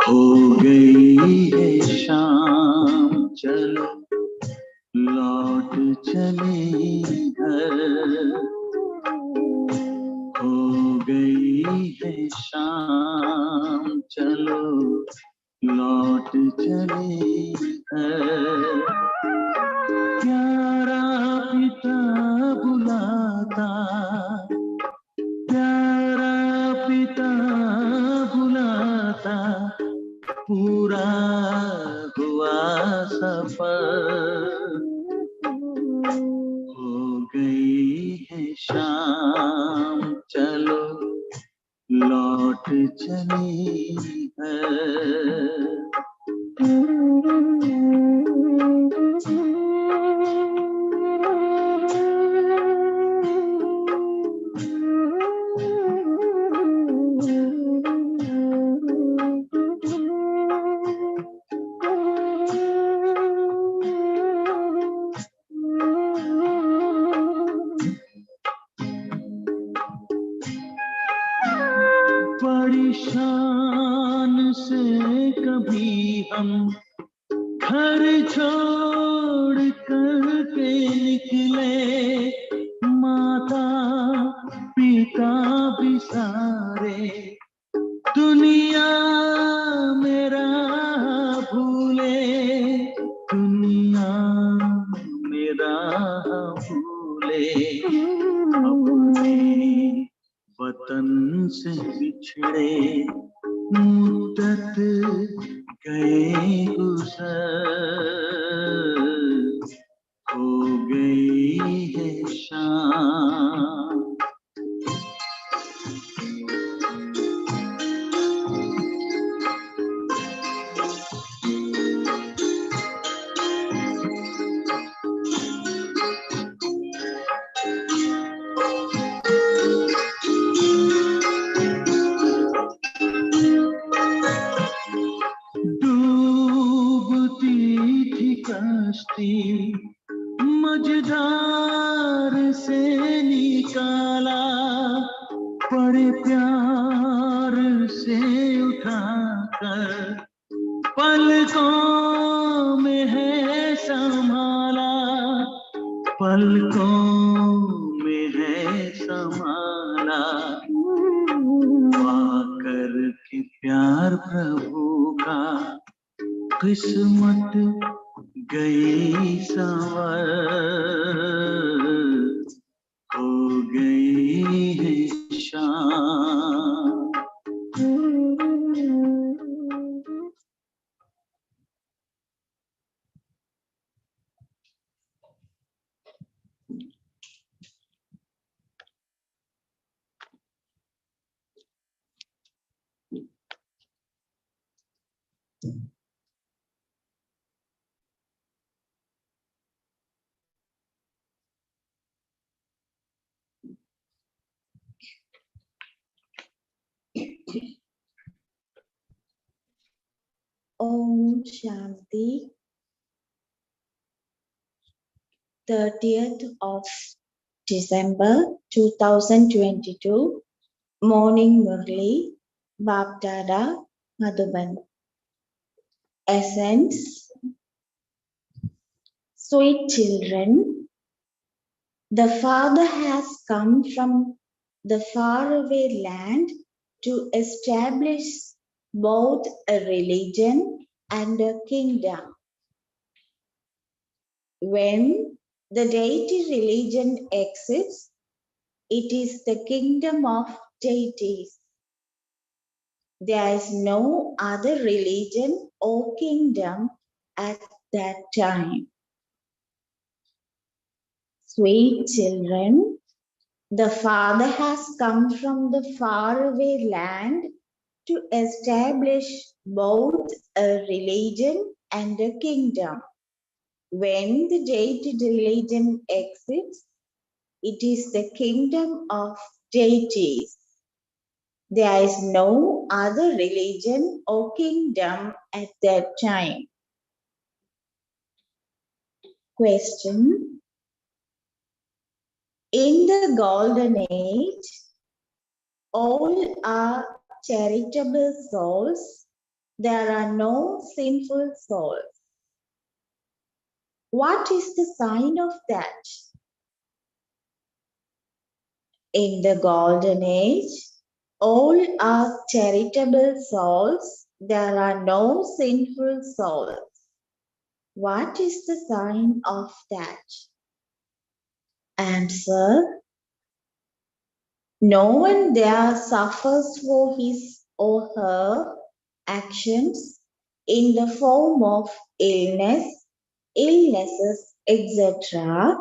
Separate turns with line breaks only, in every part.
हो गई है शाम चलो लौट चले घर, हो गई है शाम चलो लौट चले घर। प्यारा पिता बुलाता, प्यारा पिता बुलाता, पूरा हुआ सफर, हो गई है शाम चलो लौट चले घर। बड़ी शान से कभी हम घर छोड़ कर के निकले, माता पिता भी सारे दुनिया मेरा भूले, दुनिया मेरा भूले, अपने वतन से बिछड़े मुद्दत गए गुजर, हो गई है शाम। डूबती थी कश्ती मझधार से निकाला, बड़े प्यार से उठाकर पलकों में है संभाला, पलकों में है संभाला, पाकर के प्यार प्रभु का किस्मत गई संवर, हो गई है शाम।
Om Shanti. 30th of December 2022, Morning Murli, Bapdada, Madhuban. Essence. Sweet children, the Father has come from the faraway land to establish both a religion and a kingdom. When the deity religion exists, it is the kingdom of deities. There is no other religion or kingdom at that time. Sweet children, the Father has come from the faraway land to establish both a religion and a kingdom. When the deity religion exists, it is the kingdom of deities. There is no other religion or kingdom at that time. Question. In the golden age, all are charitable souls there are no sinful souls. What is the sign of that? In the golden age, all are charitable souls. There are no sinful souls. What is the sign of that? Answer: no one there suffers for his or her actions in the form of illnesses, etc.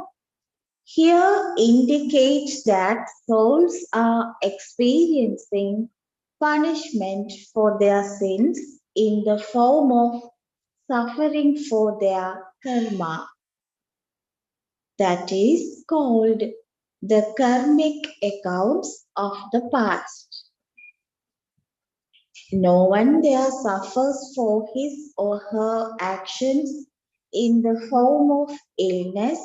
Here indicates that souls are experiencing punishment for their sins in the form of suffering for their karma. That is called the karmic accounts of the past. No one there suffers for his or her actions in the form of illnesses,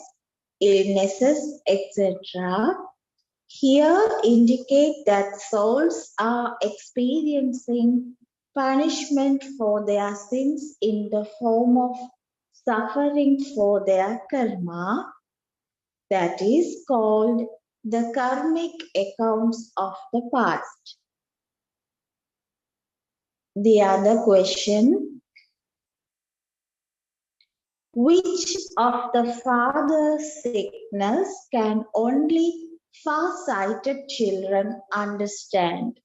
etc. Here indicate that souls are experiencing punishment for their sins in the form of suffering for their karma. That is called the karmic accounts of the past. The other question: which of the father's signals can only far-sighted children understand?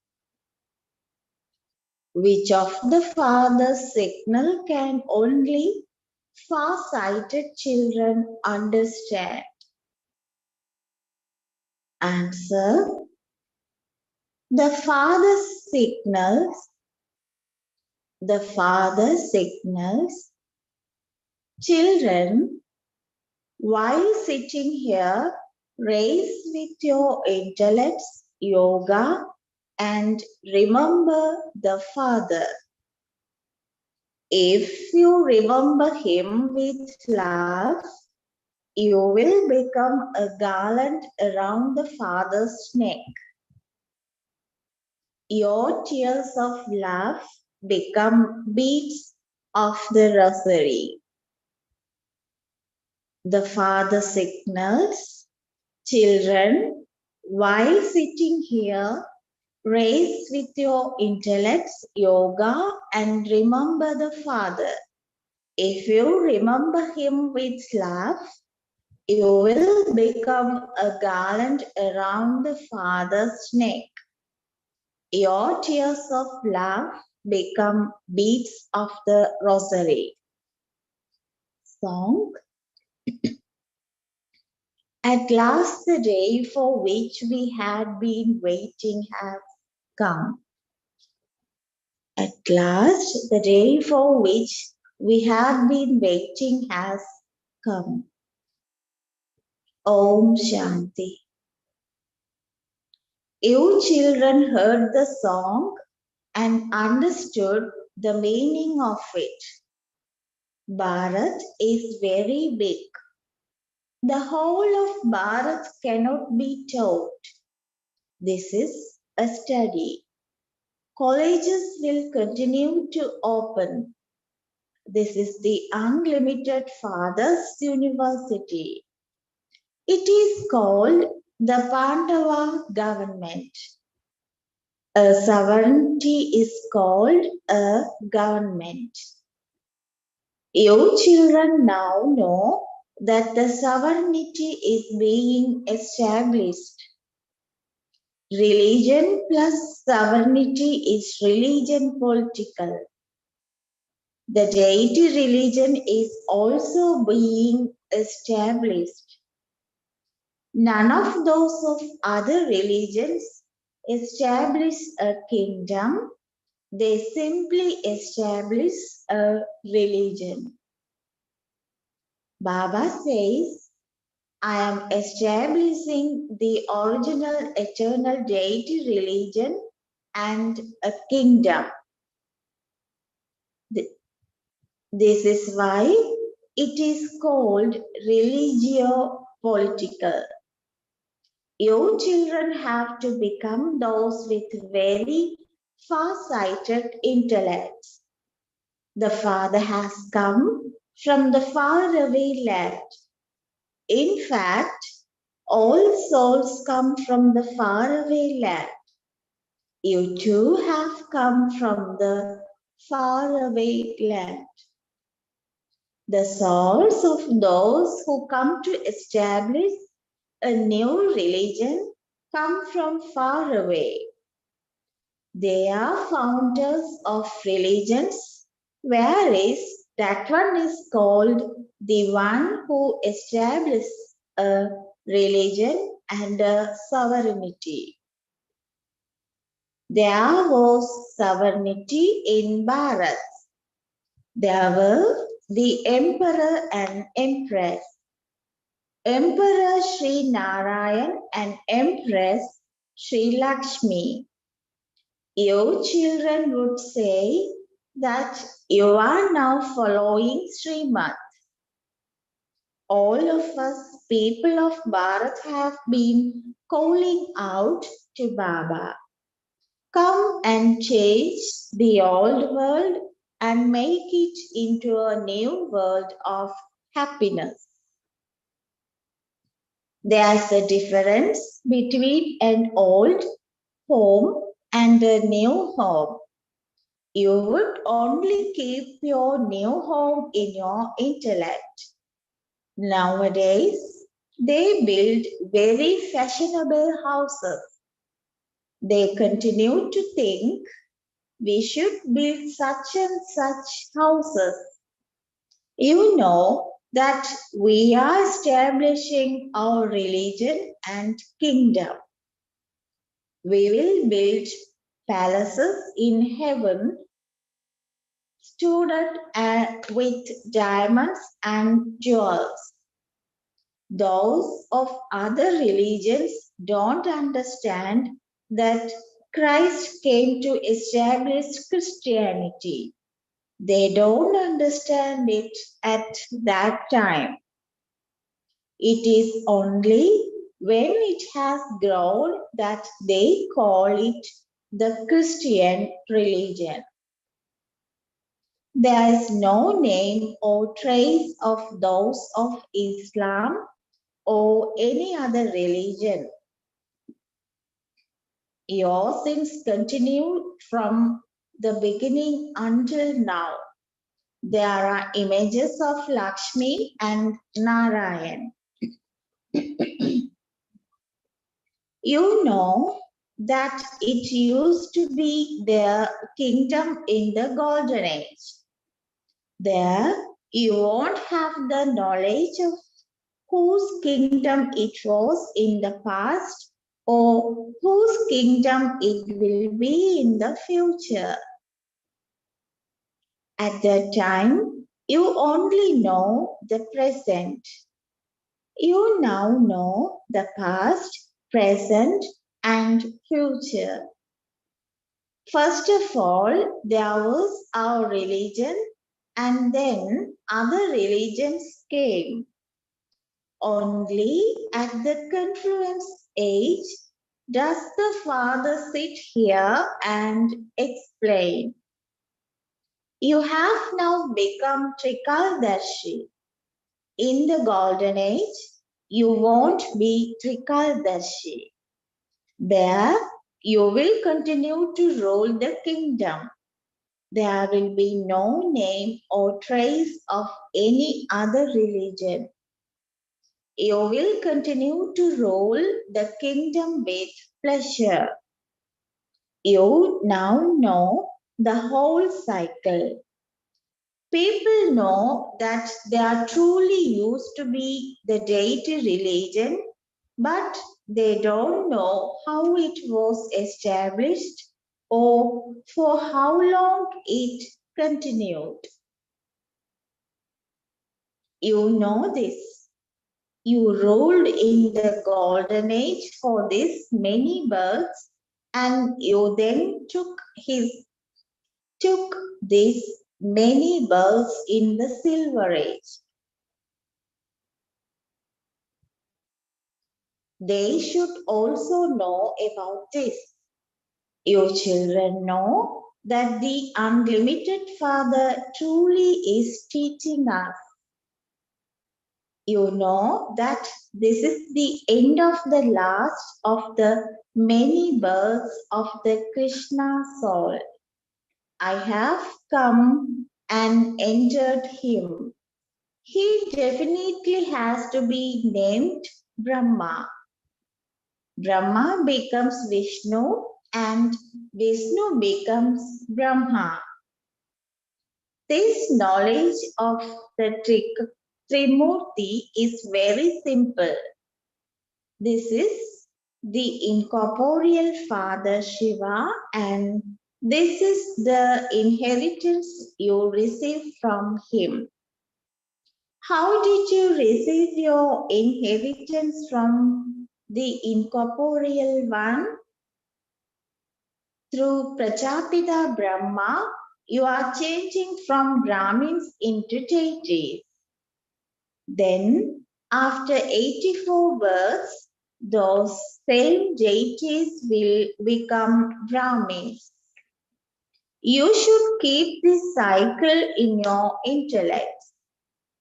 Which of the father's signal can only far-sighted children understand? Answer: the father's signals children, while sitting here, raise with your intellects yoga and remember the Father. If you remember him with love, you will become a garland around the Father's neck. Your tears of love become beads of the rosary. The Father signals, children, while sitting here, raise with your intellects yoga and remember the Father. If you remember him with love, you will become a garland around the Father's neck. Your tears of love become beads of the rosary. Song. At last the day for which we had been waiting has come. At last the day for which we had been waiting has come. Om Shanti. You children heard the song and understood the meaning of it. Bharat is very big. The whole of Bharat cannot be taught. This is a study. Colleges will continue to open. This is the Unlimited Fathers University. It is called the Pandava government. A sovereignty is called a government. You children now know that the sovereignty is being established. Religion plus sovereignty is religion political. The deity religion is also being established. None of those of other religions establish a kingdom. They simply establish a religion. Baba says, I am establishing the original eternal deity religion and a kingdom. This is why it is called religio-political. You children have to become those with very far-sighted intellects. The Father has come from the faraway land. In fact, all souls come from the faraway land. You too have come from the faraway land. The souls of those who come to establish a new religion come from far away. They are founders of religions, whereas that one is called the one who establishes a religion and a sovereignty. There was sovereignty in Bharat. There were the emperor and empress, Emperor Sri Narayan and Empress Sri Lakshmi. Your children would say that you are now following Srimad. All of us people of Bharat have been calling out to Baba. Come and change the old world and make it into a new world of happiness. There's a difference between an old home and a new home. You would only keep your new home in your intellect. Nowadays, they build very fashionable houses. They continue to think we should build such and such houses. You know that we are establishing our religion and kingdom. We will build palaces in heaven studded with diamonds and jewels. Those of other religions don't understand that Christ came to establish Christianity. They don't understand it at that time. It is only when it has grown that they call it the Christian religion. There is no name or trace of those of Islam or any other religion. Your sins continue from the beginning until now. There are images of Lakshmi and Narayan. You know that it used to be their kingdom in the golden age. There you won't have the knowledge of whose kingdom it was in the past or whose kingdom it will be in the future. At that time, you only know the present. You now know the past, present, and future. First of all, there was our religion, and then other religions came. Only at the confluence age does the Father sit here and explain. You have now become Trikaldarshi. In the golden age, you won't be Trikaldarshi. There, you will continue to rule the kingdom. There will be no name or trace of any other religion. You will continue to rule the kingdom with pleasure. You now know the whole cycle. People know that there truly used to be the deity religion, but they don't know how it was established or for how long it continued. You know this. You ruled in the golden age for this many births, and you then took these many births in the silver age. They should also know about this. Your children know that the unlimited Father truly is teaching us. You know that this is the end of the last of the many births of the Krishna soul. I have come and entered him. He definitely has to be named Brahma. Brahma becomes Vishnu and Vishnu becomes Brahma. This knowledge of the Trimurti is very simple. This is the incorporeal Father Shiva, and this is the inheritance you receive from him. How did you receive your inheritance from the incorporeal one? Through Prajapita Brahma, you are changing from Brahmins into deities. Then, after 84 births, those same deities will become Brahmins. You should keep this cycle in your intellect.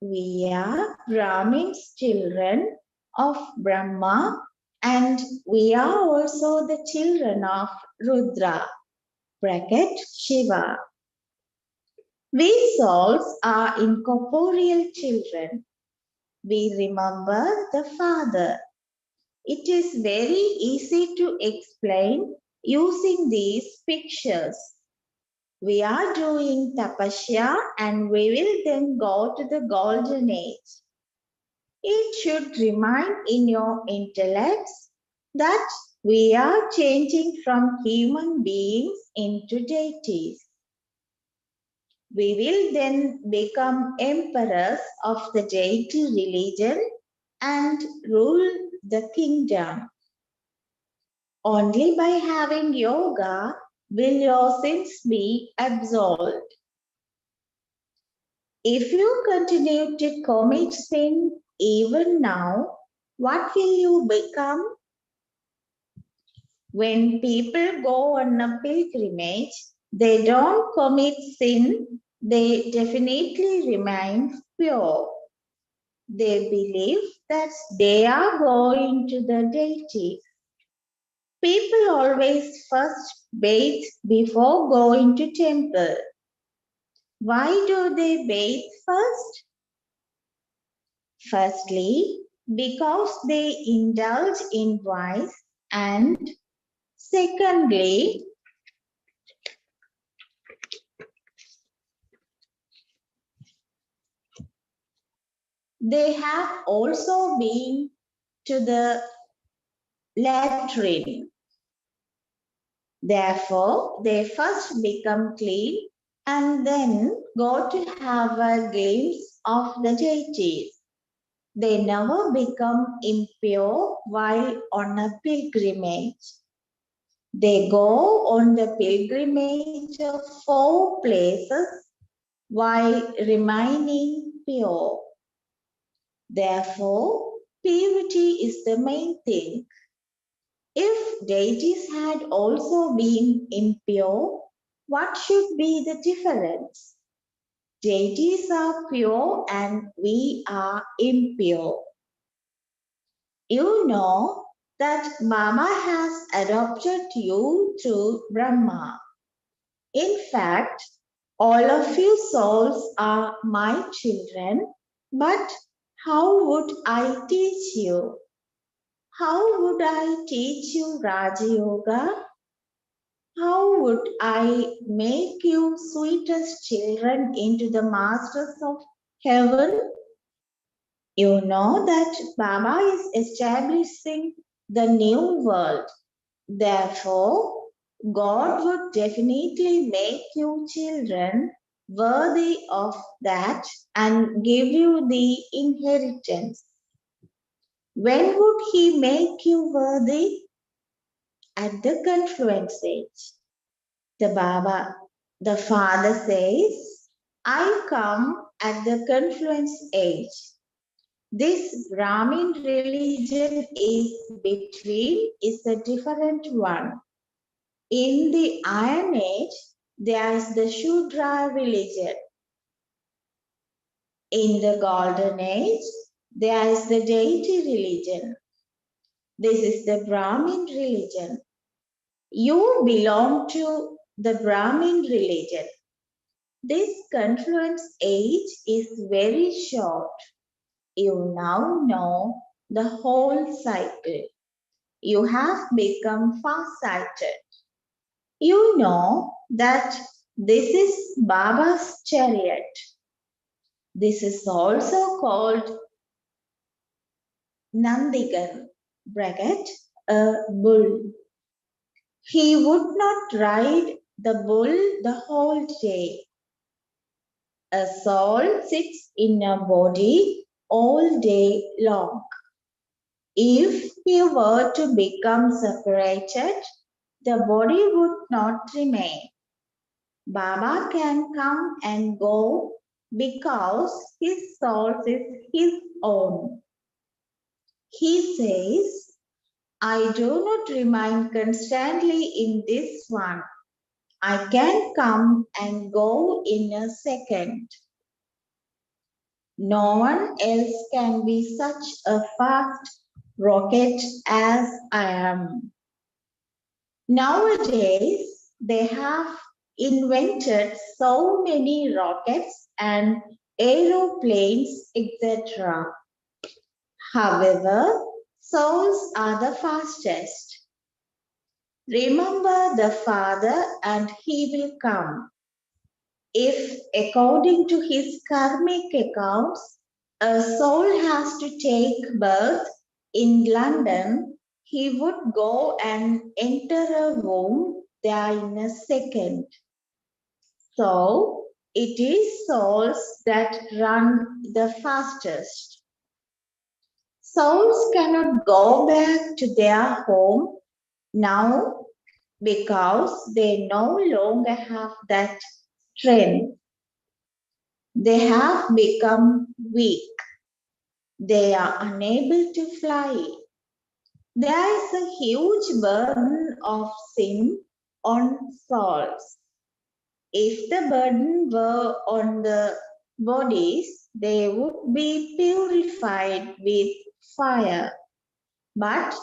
We are Brahmins, children of Brahma, and we are also the children of Rudra, bracket Shiva. We souls are incorporeal children. We remember the Father. It is very easy to explain using these pictures. We are doing tapasya and we will then go to the golden age. It should remain in your intellects that we are changing from human beings into deities. We will then become emperors of the deity religion and rule the kingdom. Only by having yoga will your sins be absolved. If you continue to commit sin even now, what will you become? When people go on a pilgrimage, they don't commit sin, they definitely remain pure. They believe that they are going to the deity. People always first bathe before going to temple. Why do they bathe first? Firstly, because they indulge in vice, and secondly, they have also been to the latrine. Therefore, they first become clean and then go to have a glimpse of the deities. They never become impure while on a pilgrimage. They go on the pilgrimage of 4 places while remaining pure. Therefore, purity is the main thing. If deities had also been impure, what should be the difference? Deities are pure and we are impure. You know that Mama has adopted you through Brahma. In fact, all of you souls are my children, but how would I teach you? How would I teach you Raja Yoga? How would I make you sweetest children into the masters of heaven? You know that Baba is establishing the new world. Therefore, God would definitely make you children worthy of that and give you the inheritance. When would He make you worthy? At the confluence age. The Father says, I come at the confluence age. This Brahmin religion is a different one. In the Iron Age, there is the Shudra religion. In the Golden Age, there is the deity religion. This is the Brahmin religion. You belong to the Brahmin religion. This confluence age is very short. You now know the whole cycle. You have become far-sighted. You know that this is Baba's chariot. This is also called Nandigan, bracket, a bull. He would not ride the bull the whole day. A soul sits in a body all day long. If he were to become separated, the body would not remain. Baba can come and go because his soul is his own. He says, I do not remain constantly in this one. I can come and go in a second. No one else can be such a fast rocket as I am. Nowadays, they have invented so many rockets and aeroplanes, etc. However, souls are the fastest. Remember the Father and he will come. If, according to his karmic accounts, a soul has to take birth in London, he would go and enter a womb there in a second. So, it is souls that run the fastest. Souls cannot go back to their home now because they no longer have that strength. They have become weak. They are unable to fly. There is a huge burden of sin on souls. If the burden were on the bodies, they would be purified with fire. But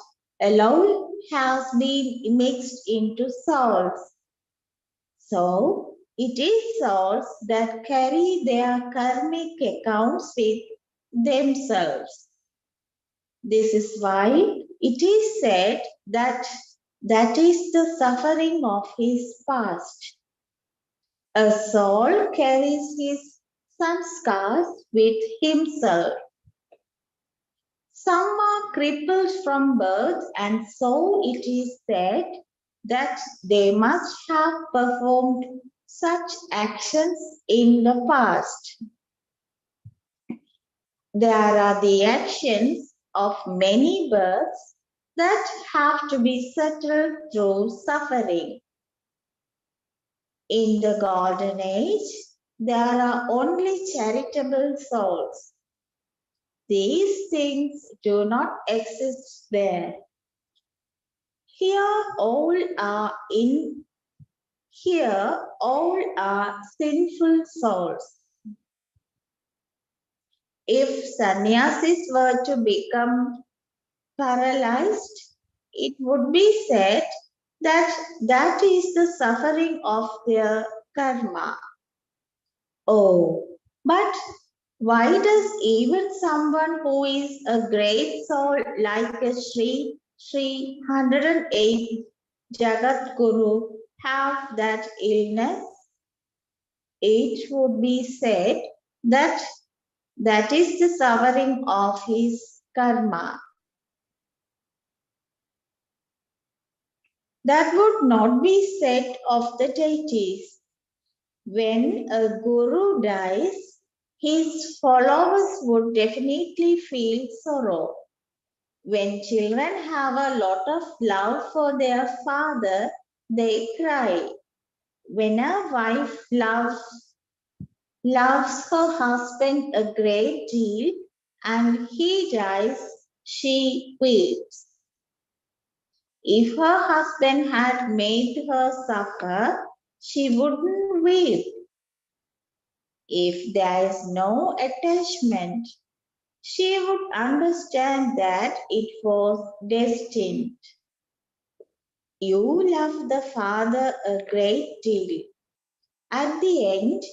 alone has been mixed into souls. So, it is souls that carry their karmic accounts with themselves. This is why it is said that that is the suffering of his past. A soul carries his sanskars with himself. Some are crippled from birth, and so it is said that they must have performed such actions in the past. There are the actions of many births that have to be settled through suffering. In the Golden Age, there are only charitable souls. These things do not exist there. Here all are sinful souls. If sannyasis were to become paralyzed, it would be said that that is the suffering of their karma. Oh, but why does even someone who is a great soul like a Sri 108 Jagat Guru have that illness? It would be said that that is the suffering of his karma. That would not be said of the deities. When a guru dies, his followers would definitely feel sorrow. When children have a lot of love for their father, they cry. When a wife loves her husband a great deal and he dies, she weeps. If her husband had made her suffer, she wouldn't weep. If there is no attachment, she would understand that it was destined. You love the Father a great deal. At the end,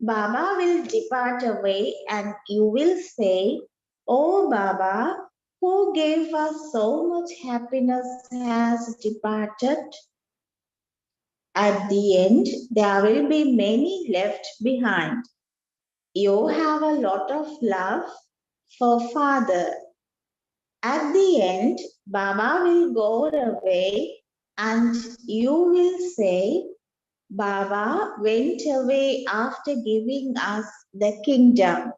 Baba will depart away and you will say, "Oh Baba, who gave us so much happiness has departed." At the end, there will be many left behind. You have a lot of love for Father. At the end, Baba will go away and you will say, "Baba went away after giving us the kingdom."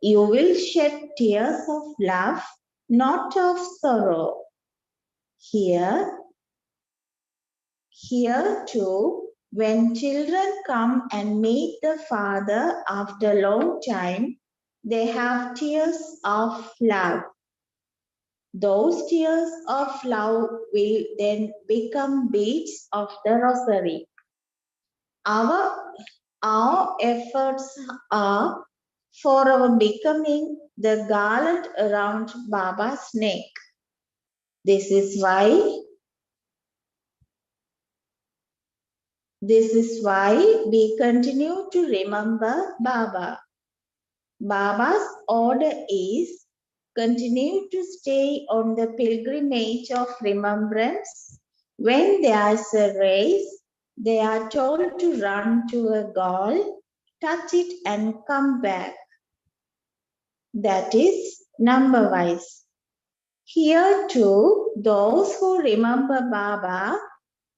You will shed tears of love, not of sorrow. Here too, when children come and meet the Father after a long time, they have tears of love. Those tears of love will then become beads of the rosary. Our efforts are for our becoming the garland around Baba's neck. This is why we continue to remember Baba. Baba's order is continue to stay on the pilgrimage of remembrance. When there is a race, they are told to run to a goal, touch it and come back. That is number wise. Here too, those who remember Baba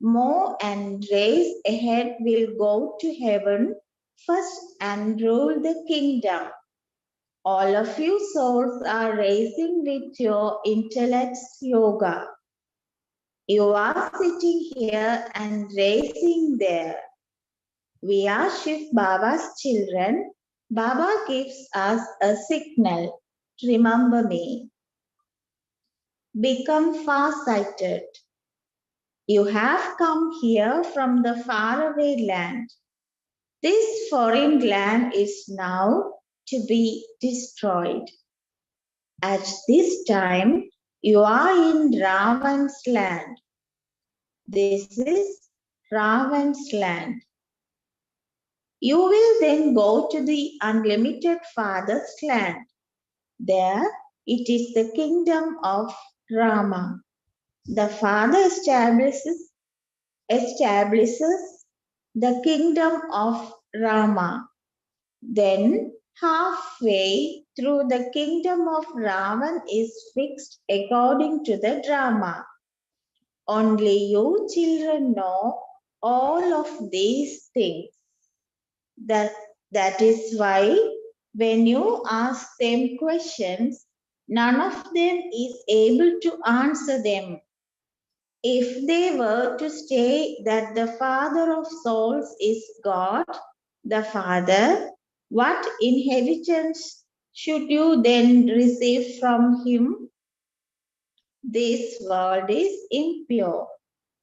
more and race ahead will go to heaven first and rule the kingdom. All of you souls are raising with your intellect's yoga. You are sitting here and raising there. We are Shiv Baba's children. Baba gives us a signal. Remember me. Become far-sighted. You have come here from the faraway land. This foreign land is now to be destroyed. At this time, you are in Ravan's land. This is Ravan's land. You will then go to the unlimited Father's land. There, it is the kingdom of Rama. The Father establishes the kingdom of Rama. Then halfway through the kingdom of Ravan is fixed according to the drama. Only you children know all of these things. That is why when you ask them questions, none of them is able to answer them. If they were to say that the Father of souls is God, the Father, what inheritance should you then receive from him? This world is impure.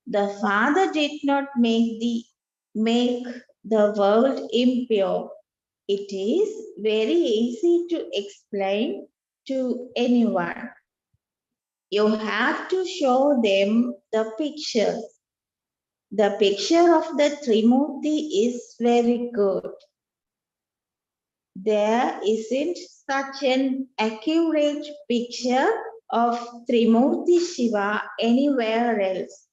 The Father did not make the world impure. It is very easy to explain to anyone. You have to show them the pictures. The picture of the Trimurti is very good. There isn't such an accurate picture of Trimurti Shiva anywhere else.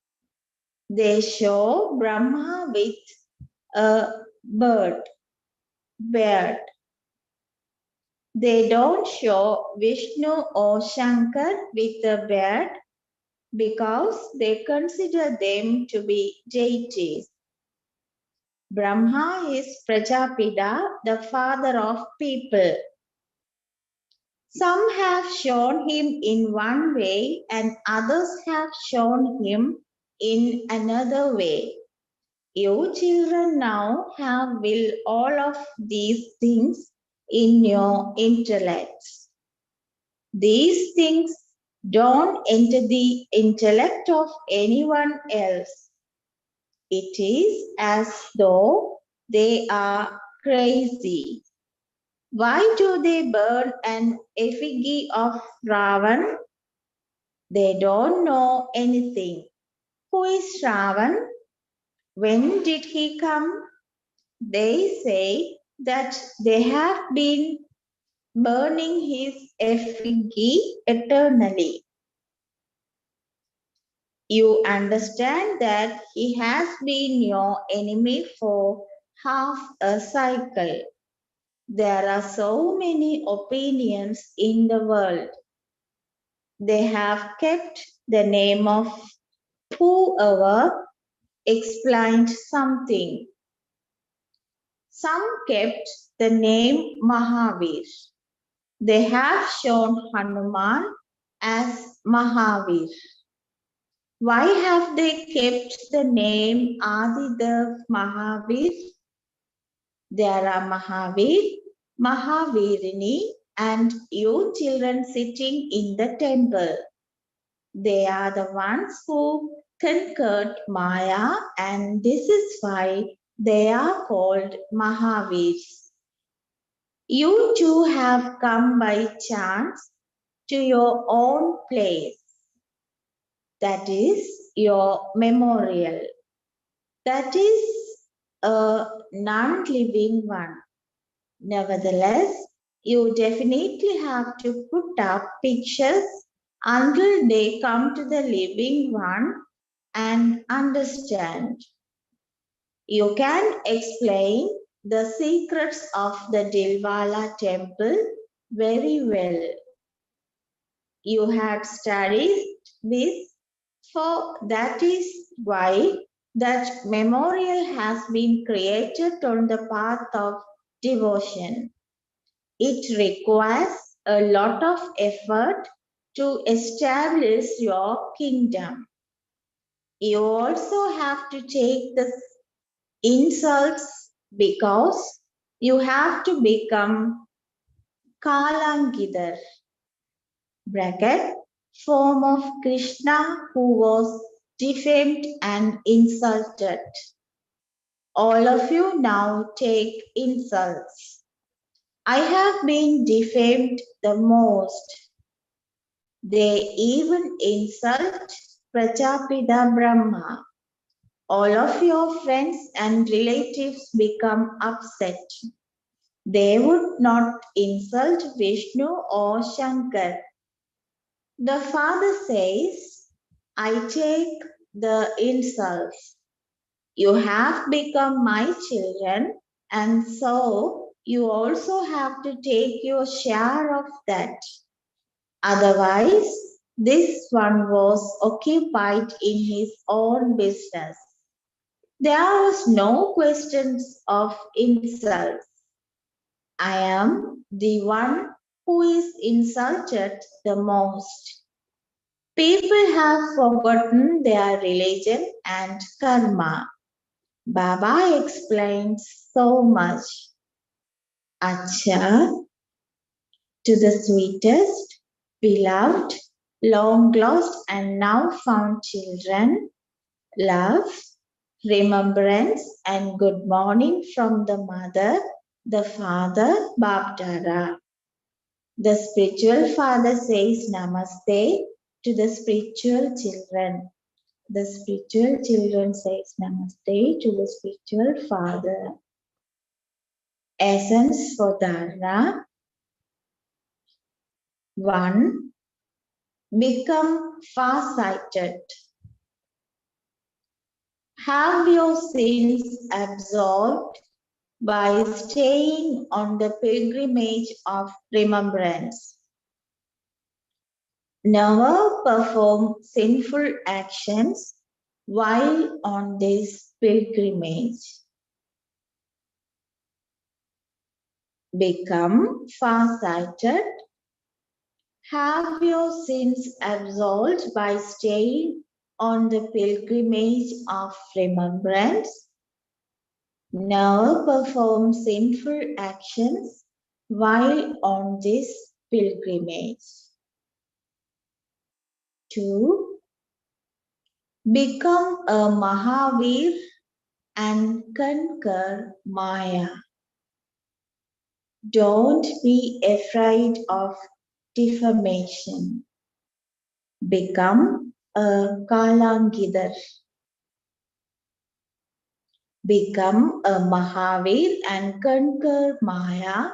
They show Brahma with a beard. They don't show Vishnu or Shankar with a beard because they consider them to be deities. Brahma is Prajapita, the father of people. Some have shown him in one way and others have shown him in another way. You children now have will all of these things in your intellects. These things don't enter the intellect of anyone else. It is as though they are crazy. Why do they burn an effigy of Ravan? They don't know anything. Who is Ravan? When did he come? They say that they have been burning his effigy eternally. You understand that he has been your enemy for half a cycle. There are so many opinions in the world. They have kept the name of whoever explained something. Some kept the name Mahavir. They have shown Hanuman as Mahavir. Why have they kept the name Adidev Mahavir? There are Mahavir, Mahavirini, and you children sitting in the temple. They are the ones who conquered Maya, and this is why they are called Mahavirs. You too have come by chance to your own place. That is your memorial. That is a non-living one. Nevertheless, you definitely have to put up pictures until they come to the living one and understand. You can explain the secrets of the Dilwala temple very well. You had studied this, for that is why that memorial has been created on the path of devotion. It requires a lot of effort to establish your kingdom. You also have to take the insults because you have to become Kalangidar, bracket, form of Krishna who was defamed and insulted. All of you now take insults. I have been defamed the most. They even insult Prajapita Brahma. All of your friends and relatives become upset. They would not insult Vishnu or Shankar. The father says, I take the insults. You have become my children, and so you also have to take your share of that. Otherwise, this one was occupied in his own business. There was no questions of insults. I am the one who is insulted the most. People have forgotten their religion and karma. Baba explains so much. Acha, to the sweetest, beloved, long lost and now found children, love, remembrance and good morning from the mother, the father, Baptara. The spiritual father says namaste to the spiritual children. The spiritual children says namaste to the spiritual father. Essence for dharana. 1. Become far-sighted. Have your sins absolved by staying on the pilgrimage of remembrance. Never perform sinful actions while on this pilgrimage. Become far-sighted. Have your sins absolved by staying on the pilgrimage of remembrance. Never perform sinful actions while on this pilgrimage. 2. Become a Mahavir and conquer Maya. Don't be afraid of defamation. Become a Kalangidar. Become a Mahavir and conquer Maya.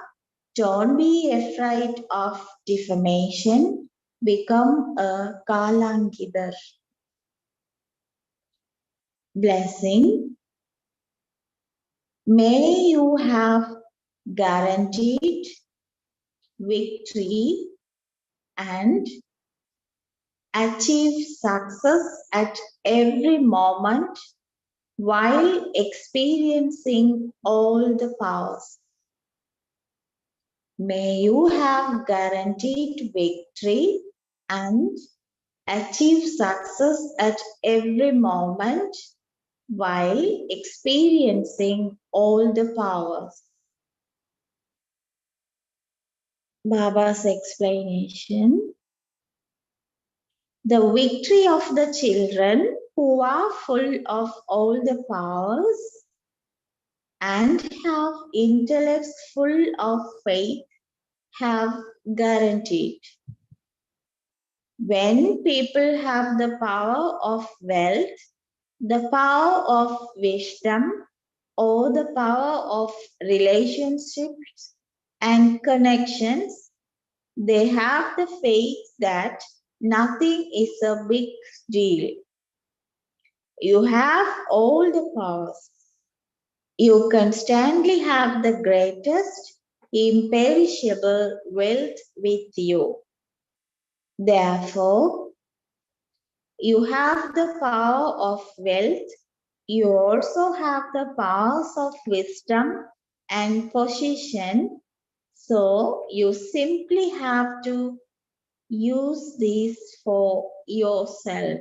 Don't be afraid of defamation. Become a Kalangidar. Blessing. May you have guaranteed victory and achieve success at every moment while experiencing all the powers. May you have guaranteed victory and achieve success at every moment while experiencing all the powers. Baba's explanation. The victory of the children who are full of all the powers and have intellects full of faith have guaranteed. When people have the power of wealth, the power of wisdom, or the power of relationships and connections, they have the faith that nothing is a big deal. You have all the powers. You constantly have the greatest imperishable wealth with you. Therefore, you have the power of wealth. You also have the powers of wisdom and position. So you simply have to use these for yourself.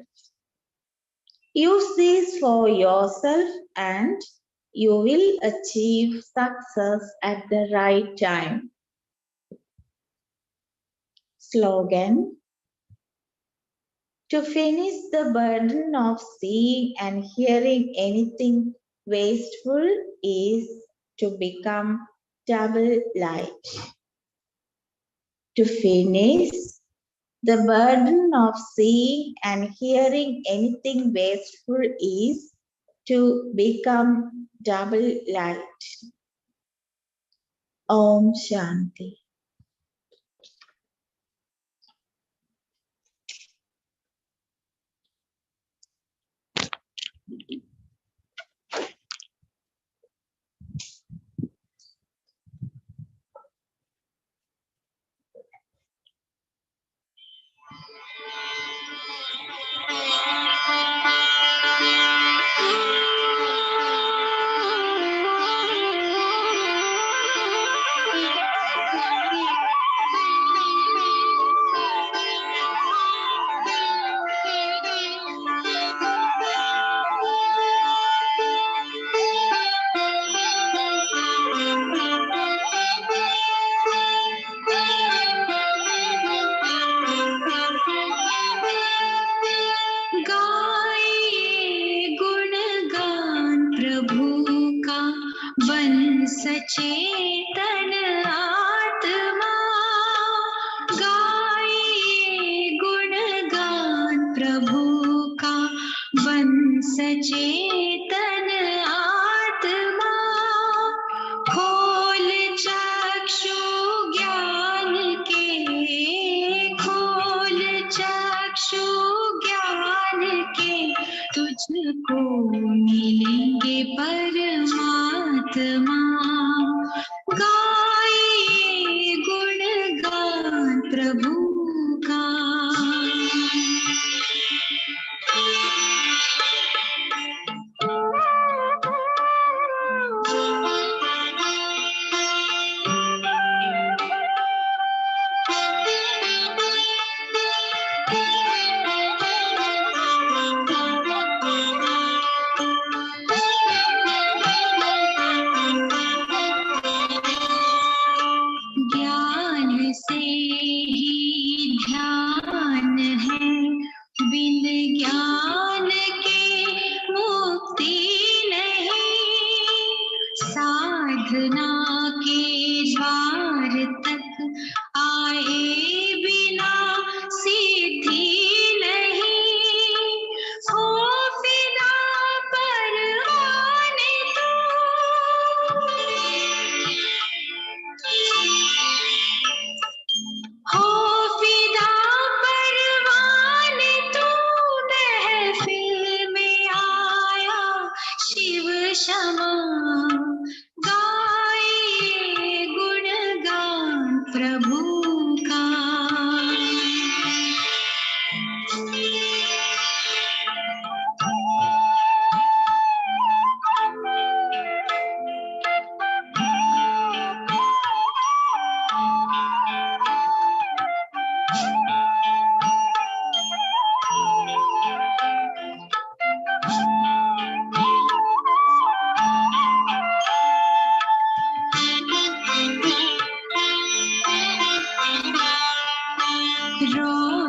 Use these for yourself and you will achieve success at the right time. Slogan. To finish the burden of seeing and hearing anything wasteful is to become double light. To finish the burden of seeing and hearing anything wasteful is to become double light. Om Shanti.
सचेतन आत्मा गाइए गुणगान प्रभु का बन सचेतन आत्मा खोल चक्षु ज्ञान के खोल चक्षु ज्ञान के तुझको मिलेंगे परमात्मा गाइए गुणगान प्रभु का ज्ञान से ही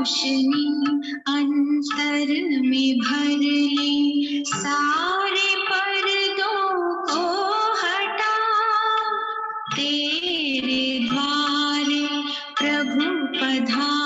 रोशनी अंतर में भर ले, सारे पर्दों को हटा, तेरे द्वारे प्रभु पधारे।